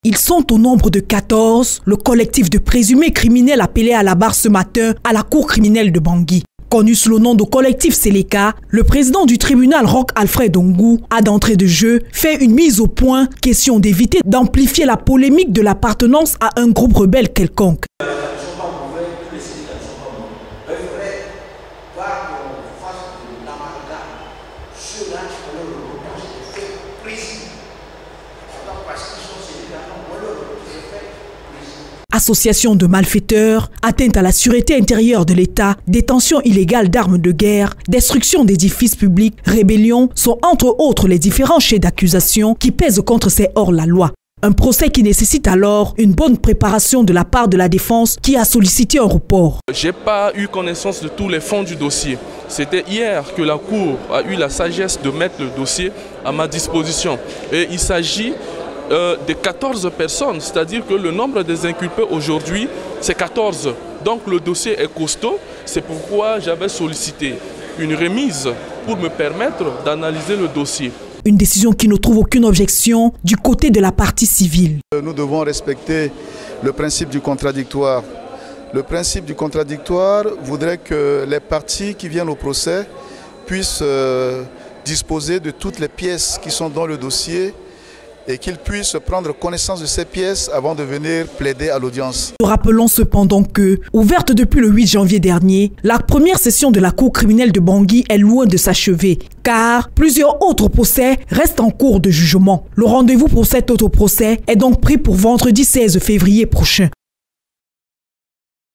Ils sont au nombre de 14, le collectif de présumés criminels appelé à la barre ce matin à la cour criminelle de Bangui. Connu sous le nom de collectif Seleka, le président du tribunal Roch Alfred Ongou a d'entrée de jeu fait une mise au point, question d'éviter d'amplifier la polémique de l'appartenance à un groupe rebelle quelconque. Association de malfaiteurs, atteinte à la sûreté intérieure de l'État, détention illégale d'armes de guerre, destruction d'édifices publics, rébellion sont entre autres les différents chefs d'accusation qui pèsent contre ces hors-la-loi. Un procès qui nécessite alors une bonne préparation de la part de la défense qui a sollicité un report. Je n'ai pas eu connaissance de tous les fonds du dossier. C'était hier que la Cour a eu la sagesse de mettre le dossier à ma disposition. Et il s'agit de 14 personnes, c'est-à-dire que le nombre des inculpés aujourd'hui, c'est 14. Donc le dossier est costaud, c'est pourquoi j'avais sollicité une remise pour me permettre d'analyser le dossier. Une décision qui ne trouve aucune objection du côté de la partie civile. Nous devons respecter le principe du contradictoire. Le principe du contradictoire voudrait que les parties qui viennent au procès puissent disposer de toutes les pièces qui sont dans le dossier et qu'ils puissent prendre connaissance de ces pièces avant de venir plaider à l'audience. Rappelons cependant que, ouverte depuis le 8 janvier dernier, la première session de la Cour criminelle de Bangui est loin de s'achever, car plusieurs autres procès restent en cours de jugement. Le rendez-vous pour cet autre procès est donc pris pour vendredi 16 février prochain.